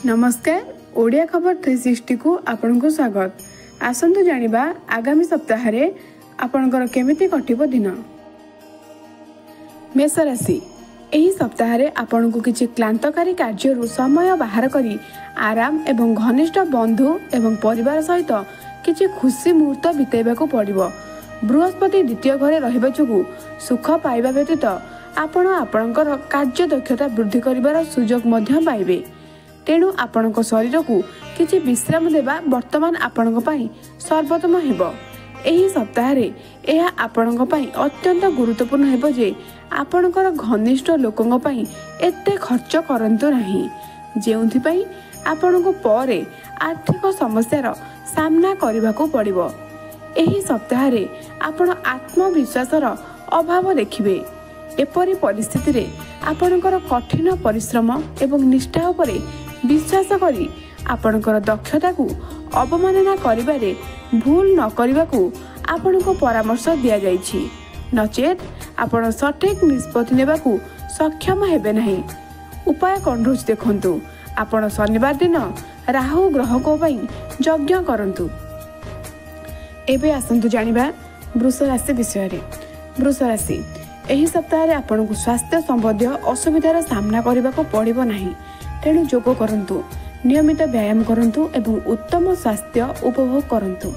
नमस्कार ओडिया खबर 360 को आपन को स्वागत। आसंतु जानिबा आगामी सप्ताह रे आपनकर केमिति कटिबो दिन। मेष राशि एही सप्ताह रे आपन को किछि क्लांतकारी कार्य रु समय बाहर करी आराम एवं घनिष्ठ बंधु एवं परिवार सहित किछि खुशी मुहूर्त बिताइबा को पड़िबो। बृहस्पति द्वितीय घरे रहिबा जुगु सुख पाइबा व्यतीत आपण आपणकर कार्य दक्षता वृद्धि करिवार सुजोग मध्य पाइबे। तेणु आपणक शरीर को किछि विश्राम देबा वर्तमान आपणक पई सर्वोत्तम हेबो। एही सप्ताह रे एहा आपणक पई अत्यंत गुरुत्वपूर्ण हेबो जे आपणकर घनिष्ठ लोकंग पई एते खर्च करंतु नाही, जेउथि पई आपणको परे आर्थिक समस्यार सामना करबाको पड़िबो। एही सप्ताह रे आपण आत्मविश्वासर अभाव देखिबे। एपरि परिस्थिति रे आपणकर कठिन परिश्रम एवं निष्ठा उपरे विश्वास करी आपणकर दक्षता को अवमानना करिबारे भूल न करिबाकू आपणको परामर्श दिया जाइछि, नचेत आपण सठिक निष्पत्ति नेबाकू सक्षम हेबे नाही। उपाय कोन रोज देखंतु। आपण शनिवार दिन राहु ग्रह को पई यज्ञ करंतु। एबे आसंतु जानिबा वृष राशि विषय रे। वृष राशि एही सप्ताह रे आपण को स्वास्थ्य संबंधी असुविधार सामना करबाको पड़िबो नाही। तेणु योग करंतु, नियमित व्यायाम करंतु एवं उत्तम स्वास्थ्य उपभोग करंतु,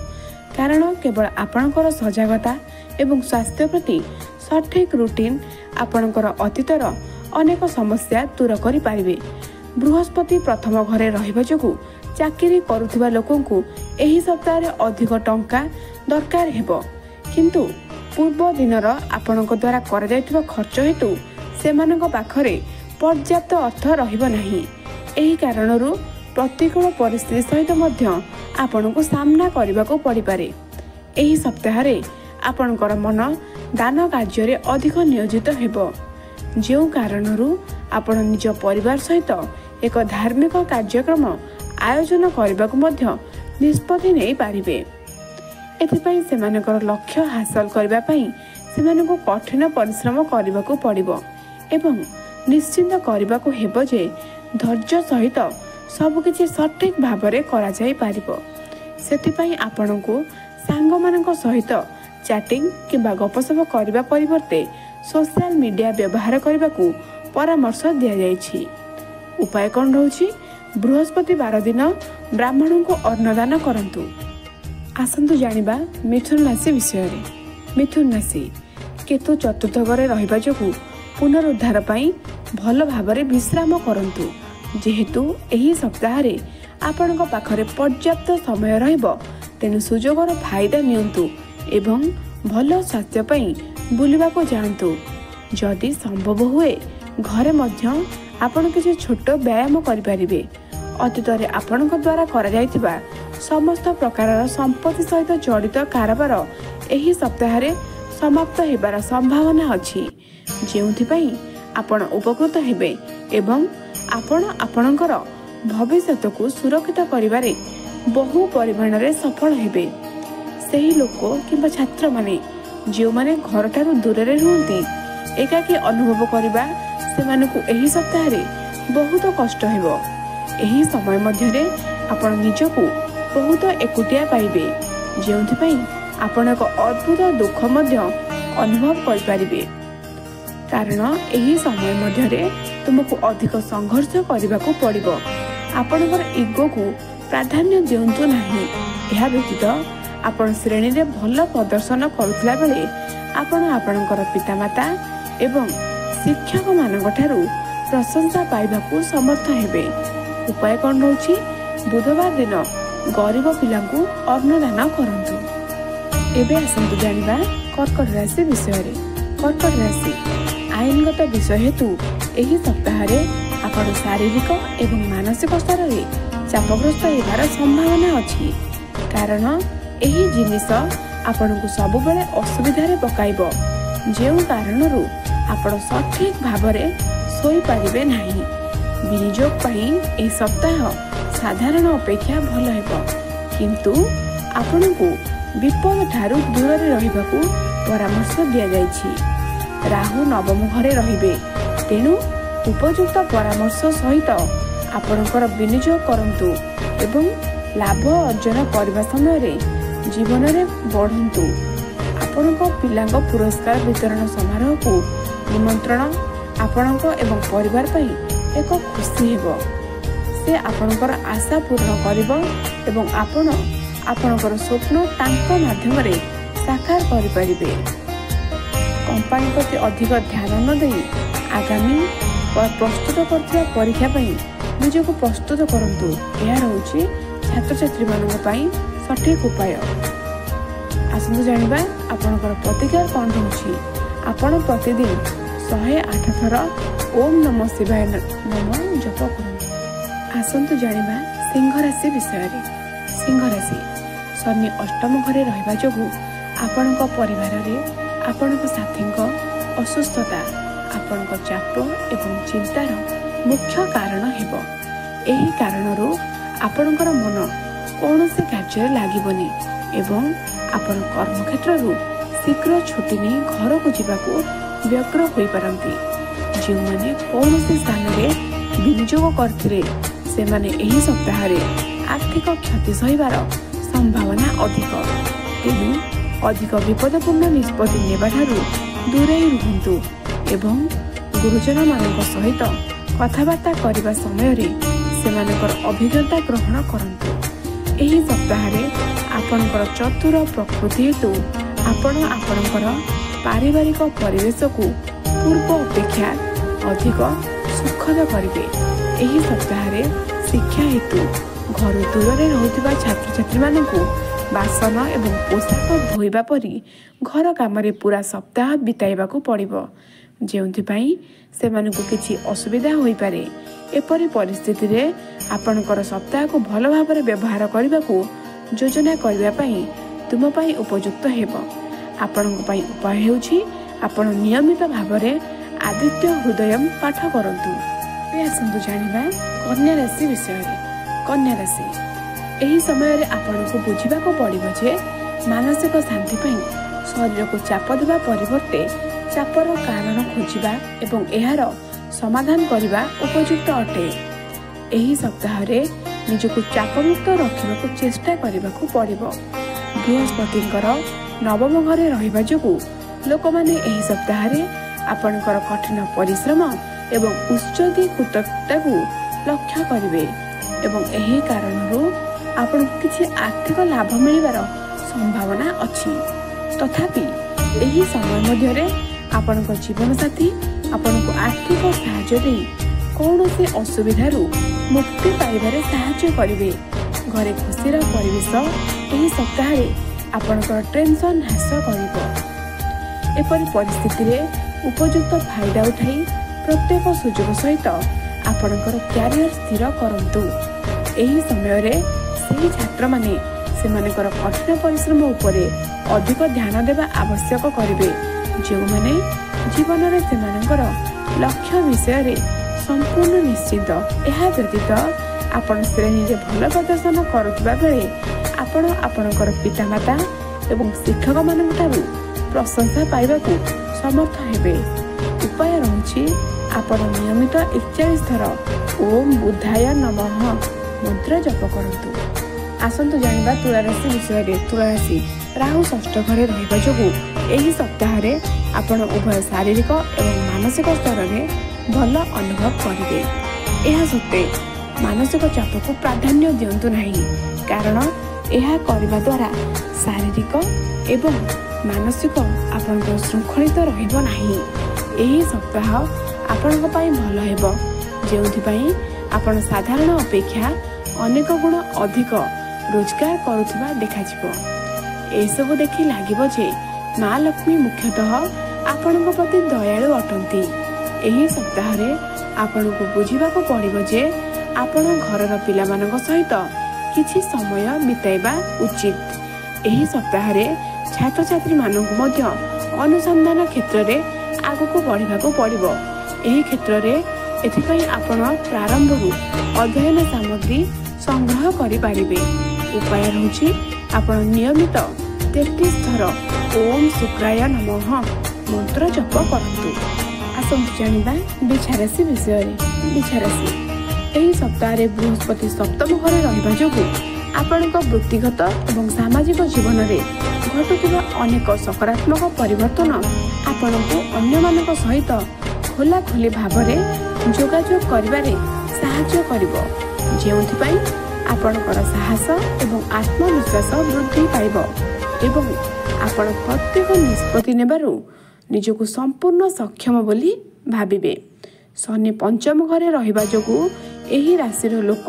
कारण केवल आपणकर सजागता एवं स्वास्थ्य प्रति सठिक रूटीन आपणकर अतीतर अनेक समस्या दूर करि पारिबे। बृहस्पति प्रथम घरे रहिबा जोगु चाकरी करुथिबा लोकंकु एही सप्ताह रे अधिक टंका दरकार हेबो, किंतु पूर्व दिनर आपणक द्वारा करा जायथिबा खर्च हेतु सेमानक पाखरे पर्याप्त अर्थ रहिबो नाही। एही कारणरू प्रतिकूल परिस्थिति सहित मध्य आपणको सामना करबाको पड़ी पारे। एही सप्ताह रे आपणकर मन दान कार्य रे अधिक नियोजित हेबो, जेउ कारणरू आपण निज परिवार सहित एक धार्मिक कार्यक्रम आयोजन करबाको मध्य निष्पत्ति नै पारिबे। एथिपई सेमानकर लक्ष्य हासिल करबा पई सेमानको कठिन परिश्रम करबाको पड़िबो एवं निश्चिंत करबाको हेबो जे धैर्य सहित सब किछि सठिक भाबरे करा जाय पारिबो। सेथिपई आपणको सांगमानक सहित चैटिंग किबा गपसप करबा परिवर्ते सोशल मीडिया व्यवहार करबाको परामर्श दिया जायछि। उपाय कोन रहउछि। बृहस्पतिवार दिन ब्राह्मणों को अन्नदान करंतु। आसंतु जानिबा मिथुन राशि विषय रे। मिथुन राशि केतु चतुर्थ घरे रहिबा जोगु पुनरुद्धार पई भल भाबरे विश्राम करंतु, जेहेतु एही सप्ताह रे आपणक पाखरे पर्याप्त समय रहइबो। तेनु सुजोगर फायदा नियंतु एवं भल स्वास्थ्य पई बुलिबा को जानतु। जदि संभव हुए घरे मध्य आपण किछि छोट व्यायाम करि परिबे। अतीत रे आपणक द्वारा करा जायतिबा समस्त प्रकारर संपत्ति सहित जड़ित कारबार एही सप्ताह रे समाप्त हेबार संभावना अछि, जेउथि पई आपण उपकृत हेबे एवं आपण आपणकर भविष्यत को सुरक्षित करिबारे बहु परिमाण रे सफल हेबे। सेही लोक किंबा छात्र माने जे माने घर ठारू दूर रे रहंती एकाकी अनुभव करिबा सेमानकु एही सप्ताह रे बहुत कष्ट हेबो। एही समय मध्य रे आपण निजको बहुत एकुटिया पाइबे, जेउथि पई आपण एक अद्भुत दुख मध्य अनुभव करि पारिबे। कारण एही समय मध्य रे तुमको अधिक संघर्ष करबाको पड़िबो। आपणकर इगो को प्राधान्य दियंतु नाही। एहा व्यतीत आपण श्रेणी रे भल प्रदर्शन करुथला बेले आपण आपणकर पितामाता एवं शिक्षक मानक ठारू प्रशंसा पाइबाको समर्थ हेबे। उपाय कोन रहउछि। बुधवार दिन गरीब पिलांकु अन्नदान करंतु। एबे आसंतु जानिबा कर्कट राशि विषय रे। कर्कट राशि आईनगत विषय हेतु एही सप्ताह रे आपण शारीरिक एवं मानसिक स्तर रे चापग्रस्त हेबार संभावना अछि, कारण एही जिनिस आपणकु सब बेले असुविधा रे पकाइबो, जेउ कारणरू आपण सठिक भाबरे सोई पारिबे नाही। विनियोग पई ए सप्ताह साधारण अपेक्षा भल हेबो, किंतु आपणकु विपद ठारू दूर रे रहिबाकू परामर्श दिया जाइछि। राहु नवम घरे रहिबे, तेणु उपयुक्त परामर्श सहित ଆପଣଙ୍କର ବିନିଯୋଗ କରନ୍ତୁ ଏବଂ ଲାଭ ଅର୍ଜନ କରିବା ସମୟରେ ଜୀବନରେ ବଢ଼ନ୍ତୁ। ଆପଣଙ୍କ ପିଲାଙ୍କ ପୁରସ୍କାର ବିତରଣ ସମାରୋହକୁ ନିମନ୍ତ୍ରଣ ଆପଣଙ୍କ ଏବଂ ପରିବାର ପାଇଁ ଏକ ଖୁସି ହେବ। ସେ ଆପଣଙ୍କର ଆଶା ପୂରଣ କରିବ ଏବଂ ଆପଣ ଆପଣଙ୍କର ସ୍ୱପ୍ନ ତାଙ୍କ ମାଧ୍ୟମରେ ସାକାର କରିପାରିବେ। କମ୍ପାନୀ ପ୍ରତି ଅଧିକ ଧ୍ୟାନ ନ ଦେଇ ଆଗାମୀ ପ୍ରସ୍ତୁତ କରୁଥିବା ପରୀକ୍ଷା ପାଇଁ ନିଜକୁ ପ୍ରସ୍ତୁତ କରନ୍ତୁ। ଏହା ରହୁଛି ଛାତ୍ରଛାତ୍ରୀମାନଙ୍କ ପାଇଁ ସଠିକ୍ ଉପାୟ। ଆସନ୍ତୁ ଜାଣିବା ଆପଣଙ୍କର ପ୍ରତିକାର କ'ଣ ରହୁଛି। ଆପଣ ପ୍ରତିଦିନ 108 ଥର ଓମ୍ ନମଃ ଶିବାୟ ନାମ ଜପ କରନ୍ତୁ। ଆସନ୍ତୁ ଜାଣିବା ସିଂହ ରାଶି ବିଷୟରେ। ସିଂହ ରାଶି ଶନି ଅଷ୍ଟମ ଘରେ ରହିବା ଯୋଗୁଁ ଆପଣଙ୍କ ପରିବାରରେ ଆପଣଙ୍କ ସାଥୀଙ୍କ ଅସୁସ୍ଥତା ଆପଣଙ୍କ ଚାପ ଏବଂ ଚିନ୍ତାର ମୁଖ୍ୟ କାରଣ ହେବ। ଏହି କାରଣରୁ ଆପଣଙ୍କର ମନ କୌଣସି କାର୍ଯ୍ୟରେ ଲାଗିବନି ଏବଂ ଆପଣ କର୍ମକ୍ଷେତ୍ରରୁ ଶୀଘ୍ର ଛୁଟି ନେଇ ଘରକୁ ଯିବାକୁ ବ୍ୟଗ୍ର ହୋଇପାରନ୍ତି। ଯେଉଁମାନେ କୌଣସି ସ୍ଥାନରେ ବିନିଯୋଗ କରିଥିଲେ ସେମାନେ ଏହି ସପ୍ତାହରେ ଆର୍ଥିକ କ୍ଷତି ସହିବାର ସମ୍ଭାବନା ଅଧିକ। ତେଣୁ ଅଧିକ ବିପଦପୂର୍ଣ୍ଣ ନିଷ୍ପତ୍ତି ନେବାଠାରୁ ଦୂରେଇ ରୁହନ୍ତୁ ଏବଂ ଗୁରୁଜନମାନଙ୍କ ସହିତ କଥାବାର୍ତ୍ତା କରିବା ସମୟରେ ସେମାନଙ୍କର ଅଭିଜ୍ଞତା ଗ୍ରହଣ କରନ୍ତୁ। ଏହି ସପ୍ତାହରେ ଆପଣଙ୍କର ଚତୁର ପ୍ରକୃତି ହେତୁ ଆପଣ ଆପଣଙ୍କର ପାରିବାରିକ ପରିବେଶକୁ ପୂର୍ବ ଅପେକ୍ଷା ଅଧିକ ସୁଖଦ କରିବେ। ଏହି ସପ୍ତାହରେ ଶିକ୍ଷା ହେତୁ ଘରୁ ଦୂରରେ ରହୁଥିବା ଛାତ୍ରଛାତ୍ରୀମାନଙ୍କୁ ବାସନ ଏବଂ ପୋଷାକ ଧୋଇବା ପରି ଘର କାମରେ ପୁରା ସପ୍ତାହ ବିତାଇବାକୁ ପଡ଼ିବ, ଯେଉଁଥିପାଇଁ ସେମାନଙ୍କୁ କିଛି ଅସୁବିଧା ହୋଇପାରେ। ଏପରି ପରିସ୍ଥିତିରେ ଆପଣଙ୍କର ସପ୍ତାହକୁ ଭଲ ଭାବରେ ବ୍ୟବହାର କରିବାକୁ ଯୋଜନା କରିବା ପାଇଁ ତୁମ ପାଇଁ ଉପଯୁକ୍ତ ହେବ। ଆପଣଙ୍କ ପାଇଁ ଉପାୟ ହେଉଛି ଆପଣ ନିୟମିତ ଭାବରେ ଆଦିତ୍ୟ ହୃଦୟମ୍ ପାଠ କରନ୍ତୁ। ଆସନ୍ତୁ ଜାଣିବା କନ୍ୟା ରାଶି ବିଷୟରେ। କନ୍ୟା ରାଶି ଏହି ସମୟରେ ଆପଣଙ୍କୁ ବୁଝିବାକୁ ପଡ଼ିବ ଯେ ମାନସିକ ଶାନ୍ତି ପାଇଁ ଶରୀରକୁ ଚାପ ଦେବା ପରିବର୍ତ୍ତେ ଚାପର କାରଣ ଖୋଜିବା ଏବଂ ଏହାର ସମାଧାନ କରିବା ଉପଯୁକ୍ତ ଅଟେ। ଏହି ସପ୍ତାହରେ ନିଜକୁ ଚାପମୁକ୍ତ ରଖିବାକୁ ଚେଷ୍ଟା କରିବାକୁ ପଡ଼ିବ। ବୃହସ୍ପତିଙ୍କର ନବମ ଘରେ ରହିବା ଯୋଗୁଁ ଲୋକମାନେ ଏହି ସପ୍ତାହରେ ଆପଣଙ୍କର କଠିନ ପରିଶ୍ରମ ଏବଂ ଉତ୍ସର୍ଗୀକୃତତାକୁ ଲକ୍ଷ୍ୟ କରିବେ ଏବଂ ଏହି କାରଣରୁ ଆପଣଙ୍କୁ କିଛି ଆର୍ଥିକ ଲାଭ ମିଳିବାର ସମ୍ଭାବନା ଅଛି। ତଥାପି ଏହି ସମୟ ମଧ୍ୟରେ ଆପଣଙ୍କ ଜୀବନସାଥୀ ଆପଣଙ୍କୁ ଆର୍ଥିକ ସାହାଯ୍ୟ ଦେଇ କୌଣସି ଅସୁବିଧାରୁ ମୁକ୍ତି ପାଇବାରେ ସାହାଯ୍ୟ କରିବେ। ଘରେ ଖୁସିର ପରିବେଶ ଏହି ସପ୍ତାହରେ ଆପଣଙ୍କର ଟେନସନ୍ ହ୍ରାସ କରିବ। ଏପରି ପରିସ୍ଥିତିରେ ଉପଯୁକ୍ତ ଫାଇଦା ଉଠାଇ ପ୍ରତ୍ୟେକ ସୁଯୋଗ ସହିତ ଆପଣଙ୍କର କ୍ୟାରିୟର ସ୍ଥିର କରନ୍ତୁ। ଏହି ସମୟରେ ସେହି ଛାତ୍ରମାନେ ସେମାନଙ୍କର କଠିନ ପରିଶ୍ରମ ଉପରେ ଅଧିକ ଧ୍ୟାନ ଦେବା ଆବଶ୍ୟକ କରିବେ, ଯେଉଁମାନେ ଜୀବନରେ ସେମାନଙ୍କର ଲକ୍ଷ୍ୟ ବିଷୟରେ ସମ୍ପୂର୍ଣ୍ଣ ନିଶ୍ଚିତ। ଏହା ବ୍ୟତୀତ ଆପଣ ଶ୍ରେଣୀରେ ଭଲ ପ୍ରଦର୍ଶନ କରୁଥିବା ବେଳେ ଆପଣ ଆପଣଙ୍କର ପିତାମାତା ଏବଂ ଶିକ୍ଷକମାନଙ୍କଠାରୁ ପ୍ରଶଂସା ପାଇବାକୁ ସମର୍ଥ ହେବେ। ଉପାୟ ରହୁଛି ଆପଣ ନିୟମିତ 41 ଥର ଓମ୍ ବୁଦ୍ଧାୟ ନମଃ ମନ୍ତ୍ର ଜପ କରନ୍ତୁ। ଆସନ୍ତୁ ଜାଣିବା ତୁଳା ରାଶି ବିଷୟରେ। ତୁଳା ରାଶି ରାହୁ ଷଷ୍ଠ ଘରେ ରହିବା ଯୋଗୁଁ ଏହି ସପ୍ତାହରେ ଆପଣ ଉଭୟ ଶାରୀରିକ ଏବଂ ମାନସିକ ସ୍ତରରେ ଭଲ ଅନୁଭବ କରିବେ। ଏହା ସତ୍ତ୍ୱେ ମାନସିକ ଚାପକୁ ପ୍ରାଧାନ୍ୟ ଦିଅନ୍ତୁ ନାହିଁ, କାରଣ ଏହା କରିବା ଦ୍ୱାରା ଶାରୀରିକ ଏବଂ ମାନସିକ ଆପଣଙ୍କର ଶୃଙ୍ଖଳିତ ରହିବ ନାହିଁ। ଏହି ସପ୍ତାହ ଆପଣଙ୍କ ପାଇଁ ଭଲ ହେବ, ଯେଉଁଥିପାଇଁ ଆପଣ ସାଧାରଣ ଅପେକ୍ଷା ଅନେକ ଗୁଣ ଅଧିକ ରୋଜଗାର କରୁଥିବା ଦେଖାଯିବ। ଏସବୁ ଦେଖି ଲାଗିବ ଯେ ମା ଲକ୍ଷ୍ମୀ ମୁଖ୍ୟତଃ ଆପଣଙ୍କ ପ୍ରତି ଦୟାଳୁ ଅଟନ୍ତି। ଏହି ସପ୍ତାହରେ ଆପଣଙ୍କୁ ବୁଝିବାକୁ ପଡ଼ିବ ଯେ ଆପଣ ଘରର ପିଲାମାନଙ୍କ ସହିତ କିଛି ସମୟ ବିତାଇବା ଉଚିତ। ଏହି ସପ୍ତାହରେ ଛାତ୍ରଛାତ୍ରୀମାନଙ୍କୁ ମଧ୍ୟ ଅନୁସନ୍ଧାନ କ୍ଷେତ୍ରରେ ଆଗକୁ ବଢ଼ିବାକୁ ପଡ଼ିବ। ଏହି କ୍ଷେତ୍ରରେ ଏଥିପାଇଁ ଆପଣ ପ୍ରାରମ୍ଭରୁ ଅଧ୍ୟୟନ ସାମଗ୍ରୀ ସଂଗ୍ରହ କରିପାରିବେ। ଉପାୟ ରହୁଛି ଆପଣ ନିୟମିତ 33 ଥର ଓମ୍ ଶୁକ୍ରାୟ ନମଃ ମନ୍ତ୍ର ଜପ କରନ୍ତୁ। ଆସନ୍ତୁ ଜାଣିବା ବିଛା ରାଶି ବିଷୟରେ। ବିଛା ରାଶି ଏହି ସପ୍ତାହରେ ବୃହସ୍ପତି ସପ୍ତମ ଘରେ ରହିବା ଯୋଗୁଁ ଆପଣଙ୍କ ବୃତ୍ତିଗତ ଏବଂ ସାମାଜିକ ଜୀବନରେ ଘଟୁଥିବା ଅନେକ ସକାରାତ୍ମକ ପରିବର୍ତ୍ତନ ଆପଣଙ୍କୁ ଅନ୍ୟମାନଙ୍କ ସହିତ ଖୋଲାଖୋଲି ଭାବରେ ଯୋଗାଯୋଗ କରିବାରେ ସାହାଯ୍ୟ କରିବ, ଯେଉଁଥିପାଇଁ ଆପଣଙ୍କର ସାହସ ଏବଂ ଆତ୍ମବିଶ୍ୱାସ ବୃଦ୍ଧି ପାଇବ ଏବଂ ଆପଣ ପ୍ରତ୍ୟେକ ନିଷ୍ପତ୍ତି ନେବାରୁ ନିଜକୁ ସମ୍ପୂର୍ଣ୍ଣ ସକ୍ଷମ ବୋଲି ଭାବିବେ। ଶନି ପଞ୍ଚମ ଘରେ ରହିବା ଯୋଗୁଁ ଏହି ରାଶିର ଲୋକ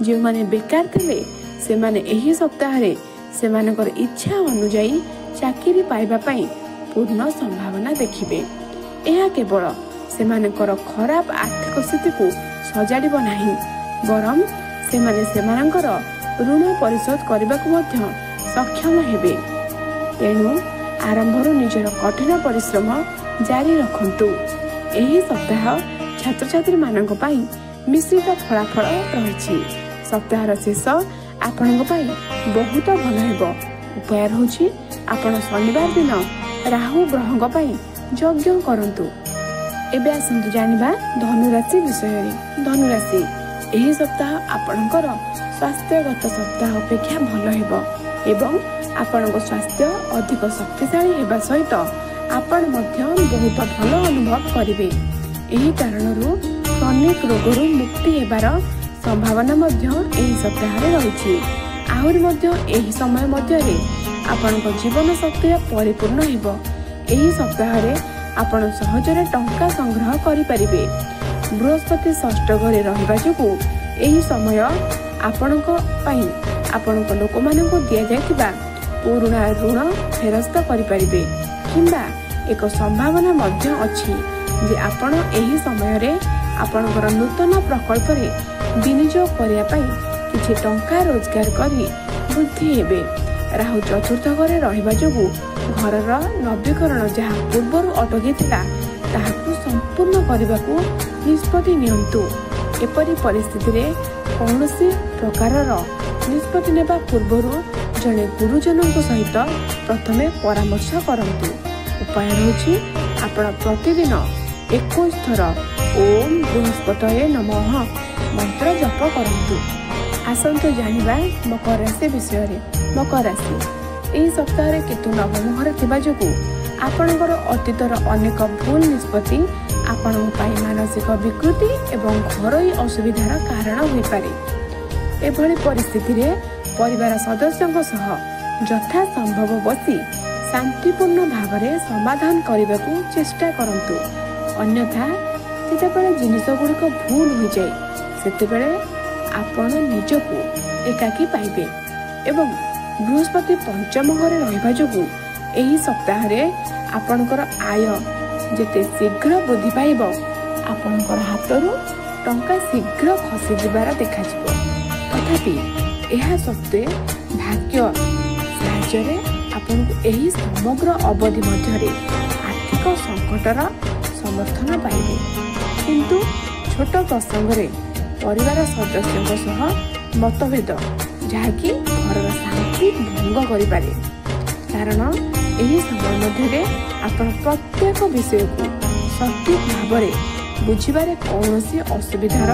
ଯେଉଁମାନେ ବେକାର ଥିଲେ ସେମାନେ ଏହି ସପ୍ତାହରେ ସେମାନଙ୍କର ଇଚ୍ଛା ଅନୁଯାୟୀ ଚାକିରି ପାଇବା ପାଇଁ ପୂର୍ଣ୍ଣ ସମ୍ଭାବନା ଦେଖିବେ। ଏହା କେବଳ ସେମାନଙ୍କର ଖରାପ ଆର୍ଥିକ ସ୍ଥିତିକୁ ସଜାଡ଼ିବ ନାହିଁ, ବରଂ ସେମାନେ ସେମାନଙ୍କର ଋଣ ପରିଶୋଧ କରିବାକୁ ମଧ୍ୟ ସକ୍ଷମ ହେବେ। ତେଣୁ ଆରମ୍ଭରୁ ନିଜର କଠିନ ପରିଶ୍ରମ ଜାରି ରଖନ୍ତୁ। ଏହି ସପ୍ତାହ ଛାତ୍ରଛାତ୍ରୀମାନଙ୍କ ପାଇଁ ମିଶ୍ରିତ ଫଳାଫଳ ରହିଛି। ସପ୍ତାହର ଶେଷ ଆପଣଙ୍କ ପାଇଁ ବହୁତ ଭଲ ହେବ। ଉପାୟ ରହୁଛି ଆପଣ ଶନିବାର ଦିନ ରାହୁ ଗ୍ରହଙ୍କ ପାଇଁ ଯଜ୍ଞ କରନ୍ତୁ। ଏବେ ଆସନ୍ତୁ ଜାଣିବା ଧନୁରାଶି ବିଷୟରେ। ଧନୁରାଶି, ଏହି ସପ୍ତାହ ଆପଣଙ୍କର ସ୍ୱାସ୍ଥ୍ୟଗତ ସପ୍ତାହ ଅପେକ୍ଷା ଭଲ ହେବ ଏବଂ ଆପଣଙ୍କ ସ୍ୱାସ୍ଥ୍ୟ ଅଧିକ ଶକ୍ତିଶାଳୀ ହେବା ସହିତ ଆପଣ ମଧ୍ୟ ବହୁତ ଭଲ ଅନୁଭବ କରିବେ। ଏହି କାରଣରୁ କ୍ରନିକ ରୋଗରୁ ମୁକ୍ତି ହେବାର ସମ୍ଭାବନା ମଧ୍ୟ ଏହି ସପ୍ତାହରେ ରହିଛି। ଆହୁରି ମଧ୍ୟ ଏହି ସମୟ ମଧ୍ୟରେ ଆପଣଙ୍କ ଜୀବନ ଶକ୍ତି ପରିପୂର୍ଣ୍ଣ ହେବ। ଏହି ସପ୍ତାହରେ ଆପଣ ସହଜରେ ଟଙ୍କା ସଂଗ୍ରହ କରିପାରିବେ। ବୃହସ୍ପତି ଷଷ୍ଠ ଘରେ ରହିବା ଯୋଗୁଁ ଏହି ସମୟ ଆପଣଙ୍କ ପାଇଁ ଆପଣଙ୍କ ଲୋକମାନଙ୍କୁ ଦିଆଯାଇଥିବା ପୁରୁଣା ଋଣ ଫେରସ୍ତ କରିପାରିବେ କିମ୍ବା ଏକ ସମ୍ଭାବନା ମଧ୍ୟ ଅଛି ଯେ ଆପଣ ଏହି ସମୟରେ ଆପଣଙ୍କର ନୂତନ ପ୍ରକଳ୍ପରେ ବିନିଯୋଗ କରିବା ପାଇଁ କିଛି ଟଙ୍କା ରୋଜଗାର କରି ବୃଦ୍ଧି ହେବେ। ରାହୁ ଚତୁର୍ଥ ଘରେ ରହିବା ଯୋଗୁଁ ଘରର ନବୀକରଣ ଯାହା ପୂର୍ବରୁ ଅଟକିଥିଲା ତାହାକୁ ସମ୍ପୂର୍ଣ୍ଣ କରିବାକୁ ନିଷ୍ପତ୍ତି ନିଅନ୍ତୁ। ଏପରି ପରିସ୍ଥିତିରେ କୌଣସି ପ୍ରକାରର ନିଷ୍ପତ୍ତି ନେବା ପୂର୍ବରୁ ଜଣେ ଗୁରୁଜନଙ୍କ ସହିତ ପ୍ରଥମେ ପରାମର୍ଶ କରନ୍ତୁ। ଉପାୟ ରହୁଛି ଆପଣ ପ୍ରତିଦିନ 21 ଥର ଓମ୍ ବୃହସ୍ପତୟେ ନମଃ ମନ୍ତ୍ର ଜପ କରନ୍ତୁ। ଆସନ୍ତୁ ଜାଣିବା ମକର ରାଶି ବିଷୟରେ। ମକର ରାଶି, ଏହି ସପ୍ତାହରେ କେତୁ ନବମ ଘରେ ଥିବା ଯୋଗୁଁ ଆପଣଙ୍କର ଅତୀତର ଅନେକ ଭୁଲ ନିଷ୍ପତ୍ତି ଆପଣଙ୍କ ପାଇଁ ମାନସିକ ବିକୃତି ଏବଂ ଘରୋଇ ଅସୁବିଧାର କାରଣ ହୋଇପାରେ। ଏଭଳି ପରିସ୍ଥିତିରେ ପରିବାର ସଦସ୍ୟଙ୍କ ସହ ଯଥା ସମ୍ଭବ ବସି ଶାନ୍ତିପୂର୍ଣ୍ଣ ଭାବରେ ସମାଧାନ କରିବାକୁ ଚେଷ୍ଟା କରନ୍ତୁ। ଅନ୍ୟଥା ଯେତେବେଳେ ଜିନିଷ ଗୁଡ଼ିକ ଭୁଲ ହୋଇଯାଏ ସେତେବେଳେ ଆପଣ ନିଜକୁ ଏକାକୀ ପାଇବେ। ଏବଂ ବୃହସ୍ପତି ପଞ୍ଚମ ଘରେ ରହିବା ଯୋଗୁଁ ଏହି ସପ୍ତାହରେ ଆପଣଙ୍କର ଆୟ ଯେତେ ଶୀଘ୍ର ବୃଦ୍ଧି ପାଇବ ଆପଣଙ୍କର ହାତରୁ ଟଙ୍କା ଶୀଘ୍ର ଖସିଯିବାର ଦେଖାଯିବ। ତଥାପି ଏହା ସତ୍ତ୍ୱେ ଭାଗ୍ୟ ସାହାଯ୍ୟରେ ଆପଣଙ୍କୁ ଏହି ସମଗ୍ର ଅବଧି ମଧ୍ୟରେ ଆର୍ଥିକ ସଙ୍କଟର ସମର୍ଥନ ପାଇବେ। କିନ୍ତୁ ଛୋଟ ପ୍ରସଙ୍ଗରେ ପରିବାର ସଦସ୍ୟଙ୍କ ସହ ମତଭେଦ ଯାହାକି ଘରର ଶାନ୍ତି ଭଙ୍ଗ କରିପାରେ, କାରଣ ଏହି ସମୟ ମଧ୍ୟରେ ଆପଣ ପ୍ରତ୍ୟେକ ବିଷୟକୁ ସଠିକ୍ ଭାବରେ ବୁଝିବାରେ କୌଣସି ଅସୁବିଧାର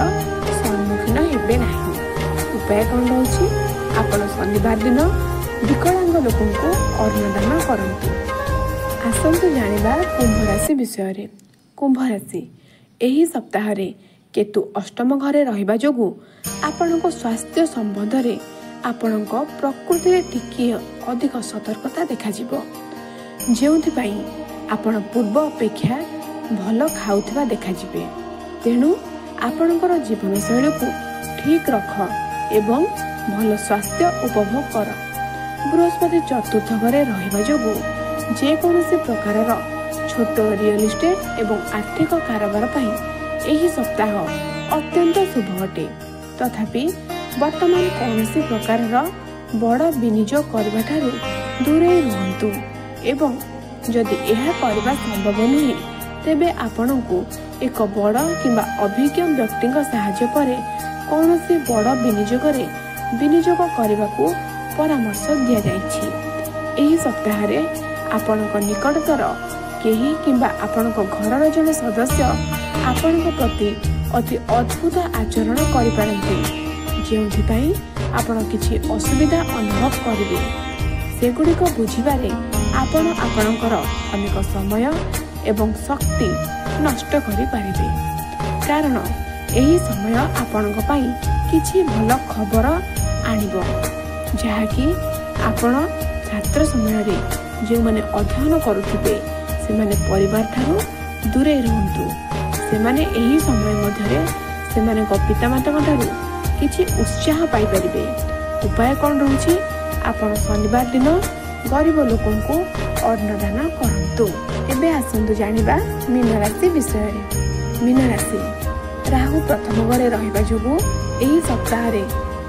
ସମ୍ମୁଖୀନ ହେବେ ନାହିଁ। ଉପାୟ କ'ଣ ରହୁଛି? ଆପଣ ଶନିବାର ଦିନ ବିକଳାଙ୍ଗ ଲୋକଙ୍କୁ ଅର୍ଣ୍ଣଦାନ କରନ୍ତୁ। ଆସନ୍ତୁ ଜାଣିବା କୁମ୍ଭ ରାଶି ବିଷୟରେ। କୁମ୍ଭ ରାଶି, ଏହି ସପ୍ତାହରେ କେତୁ ଅଷ୍ଟମ ଘରେ ରହିବା ଯୋଗୁଁ ଆପଣଙ୍କ ସ୍ୱାସ୍ଥ୍ୟ ସମ୍ବନ୍ଧରେ ଆପଣଙ୍କ ପ୍ରକୃତିରେ ଟିକିଏ ଅଧିକ ସତର୍କତା ଦେଖାଯିବ, ଯେଉଁଥିପାଇଁ ଆପଣ ପୂର୍ବ ଅପେକ୍ଷା ଭଲ ଖାଉଥିବା ଦେଖାଯିବେ। ତେଣୁ ଆପଣଙ୍କର ଜୀବନଶୈଳୀକୁ ଠିକ୍ ରଖ ଏବଂ ଭଲ ସ୍ୱାସ୍ଥ୍ୟ ଉପଭୋଗ କର। ବୃହସ୍ପତି ଚତୁର୍ଥ ଘରେ ରହିବା ଯୋଗୁଁ ଯେକୌଣସି ପ୍ରକାରର ଛୋଟ ରିଅଲ ଇଷ୍ଟେଟ୍ ଏବଂ ଆର୍ଥିକ କାରବାର ପାଇଁ ଏହି ସପ୍ତାହ ଅତ୍ୟନ୍ତ ଶୁଭ ଅଟେ। ତଥାପି ବର୍ତ୍ତମାନ କୌଣସି ପ୍ରକାରର ବଡ଼ ବିନିଯୋଗ କରିବାଠାରୁ ଦୂରେଇ ରୁହନ୍ତୁ ଏବଂ ଯଦି ଏହା କରିବା ସମ୍ଭବ ନୁହେଁ ତେବେ ଆପଣଙ୍କୁ ଏକ ବଡ଼ କିମ୍ବା ଅଭିଜ୍ଞ ବ୍ୟକ୍ତିଙ୍କ ସାହାଯ୍ୟ ପରେ କୌଣସି ବଡ଼ ବିନିଯୋଗରେ ବିନିଯୋଗ କରିବାକୁ ପରାମର୍ଶ ଦିଆଯାଇଛି। ଏହି ସପ୍ତାହରେ ଆପଣଙ୍କ ନିକଟତର କେହି କିମ୍ବା ଆପଣଙ୍କ ଘରର ଜଣେ ସଦସ୍ୟ ଆପଣଙ୍କ ପ୍ରତି ଅତି ଅଦ୍ଭୁତ ଆଚରଣ କରିପାରନ୍ତି, ଯେଉଁଥିପାଇଁ ଆପଣ କିଛି ଅସୁବିଧା ଅନୁଭବ କରିବେ। ସେଗୁଡ଼ିକ ବୁଝିବାରେ ଆପଣ ଆପଣଙ୍କର ଅନେକ ସମୟ ଏବଂ ଶକ୍ତି ନଷ୍ଟ କରିପାରିବେ, କାରଣ ଏହି ସମୟ ଆପଣଙ୍କ ପାଇଁ କିଛି ଭଲ ଖବର ଆଣିବ, ଯାହାକି ଆପଣ ଛାତ୍ର ସମୟରେ ଯେଉଁମାନେ ଅଧ୍ୟୟନ କରୁଥିବେ ସେମାନେ ପରିବାର ଠାରୁ ଦୂରେଇ ରୁହନ୍ତୁ। ସେମାନେ ଏହି ସମୟ ମଧ୍ୟରେ ସେମାନଙ୍କ ପିତାମାତାଙ୍କ ଠାରୁ କିଛି ଉତ୍ସାହ ପାଇପାରିବେ। ଉପାୟ କ'ଣ ରହୁଛି? ଆପଣ ଶନିବାର ଦିନ ଗରିବ ଲୋକଙ୍କୁ ଅନ୍ନଦାନ କରନ୍ତୁ। ଏବେ ଆସନ୍ତୁ ଜାଣିବା ମୀନ ରାଶି ବିଷୟରେ। ମୀନ ରାଶି, ରାହୁ ପ୍ରଥମ ଘରେ ରହିବା ଯୋଗୁଁ ଏହି ସପ୍ତାହରେ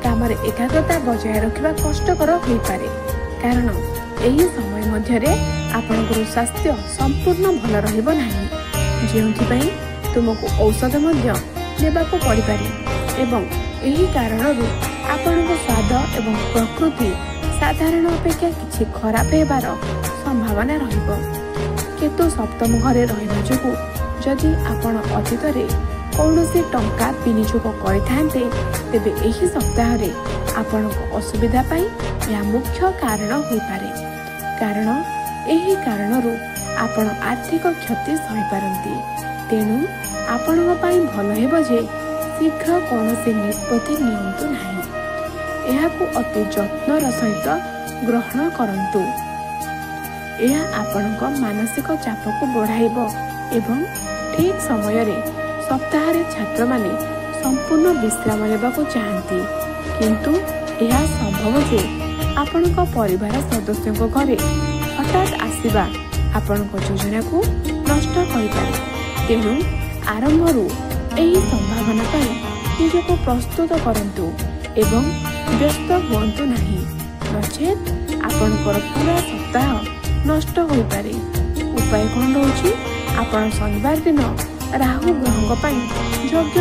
କାମରେ ଏକାଗ୍ରତା ବଜାୟ ରଖିବା କଷ୍ଟକର ହୋଇପାରେ, କାରଣ ଏହି ସମୟ ମଧ୍ୟରେ ଆପଣଙ୍କର ସ୍ୱାସ୍ଥ୍ୟ ସମ୍ପୂର୍ଣ୍ଣ ଭଲ ରହିବ ନାହିଁ, ଯେଉଁଥିପାଇଁ ତୁମକୁ ଔଷଧ ମଧ୍ୟ ନେବାକୁ ପଡ଼ିପାରେ ଏବଂ ଏହି କାରଣରୁ ଆପଣଙ୍କ ସ୍ୱାଦ ଏବଂ ପ୍ରକୃତି ସାଧାରଣ ଅପେକ୍ଷା କିଛି ଖରାପ ହେବାର ସମ୍ଭାବନା ରହିବ। କେତୁ ସପ୍ତମ ଘରେ ରହିବା ଯୋଗୁଁ ଯଦି ଆପଣ ଅତୀତରେ କୌଣସି ଟଙ୍କା ବିନିଯୋଗ କରିଥାନ୍ତେ, ତେବେ ଏହି ସପ୍ତାହରେ ଆପଣଙ୍କ ଅସୁବିଧା ପାଇଁ ଏହା ମୁଖ୍ୟ କାରଣ ହୋଇପାରେ, କାରଣ ଏହି କାରଣରୁ ଆପଣ ଆର୍ଥିକ କ୍ଷତି ସହିପାରନ୍ତି। ତେଣୁ ଆପଣଙ୍କ ପାଇଁ ଭଲ ହେବ ଯେ ଶୀଘ୍ର କୌଣସି ନିଷ୍ପତ୍ତି ନିଅନ୍ତୁ ନାହିଁ। ଏହାକୁ ଅତି ଯତ୍ନର ସହିତ ଗ୍ରହଣ କରନ୍ତୁ। ଏହା ଆପଣଙ୍କ ମାନସିକ ଚାପକୁ ବଢ଼ାଇବ ଏବଂ ଠିକ୍ ସମୟରେ ସପ୍ତାହରେ ଛାତ୍ରମାନେ ସମ୍ପୂର୍ଣ୍ଣ ବିଶ୍ରାମ ନେବାକୁ ଚାହାନ୍ତି, କିନ୍ତୁ ଏହା ସମ୍ଭବ ଯେ ଆପଣଙ୍କ ପରିବାର ସଦସ୍ୟଙ୍କ ଘରେ ହଠାତ୍ ଆସିବା ଆପଣଙ୍କ ଯୋଜନାକୁ ନଷ୍ଟ କରିପାରେ। ତେଣୁ ଆରମ୍ଭରୁ ଏହି ସମ୍ଭାବନା ପାଇଁ ନିଜକୁ ପ୍ରସ୍ତୁତ କରନ୍ତୁ ଏବଂ ବ୍ୟସ୍ତ ହୁଅନ୍ତୁ ନାହିଁ, ନଚେତ୍ ଆପଣଙ୍କର ପୁରା ସପ୍ତାହ ନଷ୍ଟ ହୋଇପାରେ। ଉପାୟ କ'ଣ ରହୁଛି? ଆପଣ ଶନିବାର ଦିନ ରାହୁ ଗ୍ରହଙ୍କ ପାଇଁ ଯଜ୍ଞ